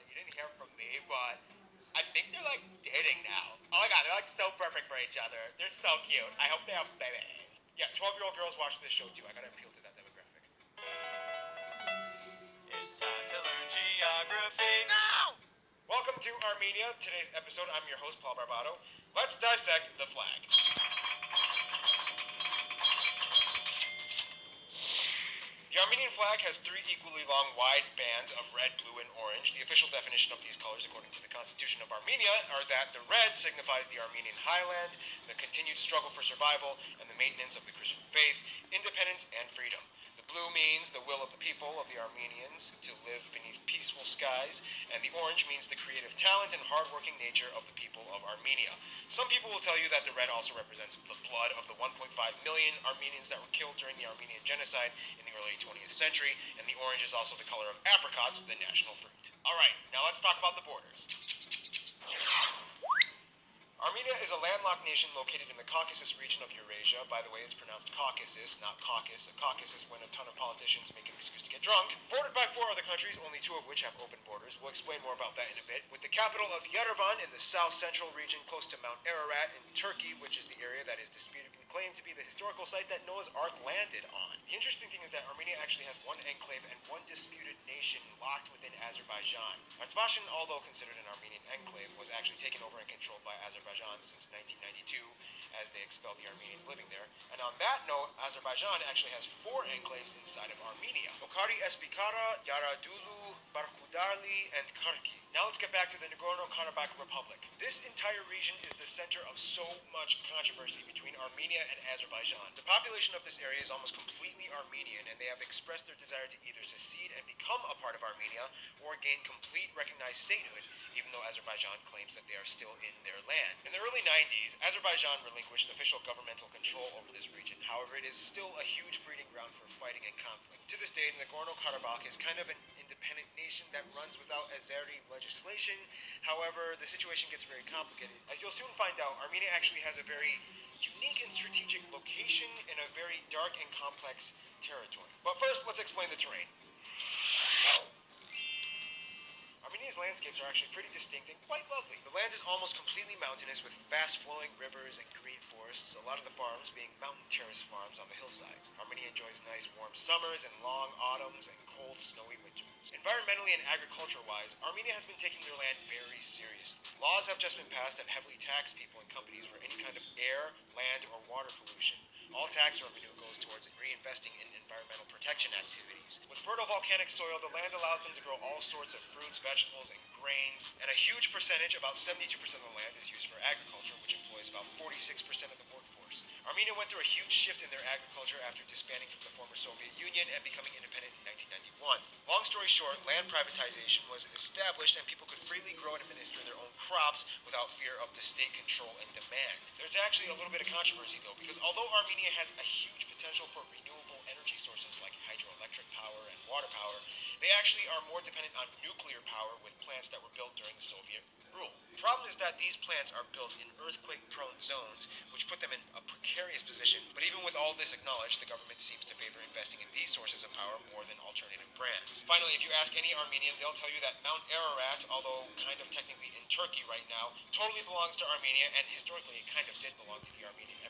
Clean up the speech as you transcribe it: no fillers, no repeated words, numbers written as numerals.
you didn't hear from me, but I think they're like dating now. Oh my god, they're like so perfect for each other. They're so cute. I hope they have babies. Yeah, 12-year-old girls watching this show too. I gotta appeal to that demographic. It's time to learn geography. No! Welcome to Armenia. Today's episode, I'm your host, Paul Barbato. Let's dissect the flag. The Armenian flag has three equally long, wide bands of red, blue, and orange. The official definition of these colors, according to the Constitution of Armenia, are that the red signifies the Armenian highland, the continued struggle for survival, and the maintenance of the Christian faith, independence, and freedom. The blue means the will of the people of the Armenians to live beneath peaceful skies, and the orange means the creative talent and hardworking nature of the people of Armenia. Some people will tell you that the red also represents the blood of the 1.5 million Armenians that were killed during the Armenian genocide in the early 20th century, and the orange is also the color of apricots, the national fruit. Alright, now let's talk about the borders. Armenia is a landlocked nation located in the Caucasus region of Eurasia. By the way, it's pronounced Caucasus, not caucus. A caucus is when a ton of politicians make an excuse to get drunk. Bordered by 4 other countries, only 2 of which have open borders. We'll explain more about that in a bit. With the capital of Yerevan in the south-central region close to Mount Ararat in Turkey, which is the area that is disputably claimed to be the historical site that Noah's Ark landed on. The interesting thing is that Armenia actually has one enclave and one disputed nation locked within Azerbaijan. Artsakhan, although considered an Armenian enclave, was actually taken over and controlled by Azerbaijan since 1992, as they expelled the Armenians living there. And on that note, Azerbaijan actually has 4 enclaves inside of Armenia: Bokhari, Espikara, Yaradulu, Barkhudarli, and Karki. Now let's get back to the Nagorno-Karabakh Republic. This entire region is the center of so much controversy between Armenia and Azerbaijan. The population of this area is almost completely Armenian, and they have expressed their desire to either secede and become a part of Armenia or gain complete recognized statehood, even though Azerbaijan claims that they are still in their land. In the early 90s, Azerbaijan relinquished official governmental control over this region. However, it is still a huge breeding ground for fighting and conflict. To this day, Nagorno-Karabakh is kind of an independent nation that runs without Azeri legislation. However, the situation gets very complicated. As you'll soon find out, Armenia actually has a very unique and strategic location in a very dark and complex territory. But first, let's explain the terrain. Armenia's landscapes are actually pretty distinct and quite lovely. The land is almost completely mountainous with fast-flowing rivers and green forests, a lot of the farms being mountain terrace farms on the hillsides. Armenia enjoys nice warm summers and long autumns and cold, snowy winters. Environmentally and agriculture-wise, Armenia has been taking their land very seriously. Laws have just been passed that heavily tax people and companies for any kind of air, land, or water pollution. All tax revenue goes towards reinvesting in environmental protection activities. With fertile volcanic soil, the land allows them to grow all sorts of fruits, vegetables, and grains, and a huge percentage, about 72% of the land, is used for agriculture, which employs about 46% of the workforce. Armenia went through a huge shift in their agriculture after disbanding from the former Soviet Union and becoming independent in 1991. Long story short, land privatization was established and people could freely grow and administer their own crops without fear of the state control and demand. There's actually a little bit of controversy though, because although Armenia has a huge potential for renewable energy sources like hydroelectric power and water power, they actually are more dependent on nuclear power with plants that were built during the Soviet rule. The problem is that these plants are built in earthquake-prone zones, which put them in a precarious position. But even with all this acknowledged, the government seems to favor investing in these sources of power more than alternative brands. Finally, if you ask any Armenian, they'll tell you that Mount Ararat, although kind of technically in Turkey right now, totally belongs to Armenia, and historically it kind of did belong to the Armenian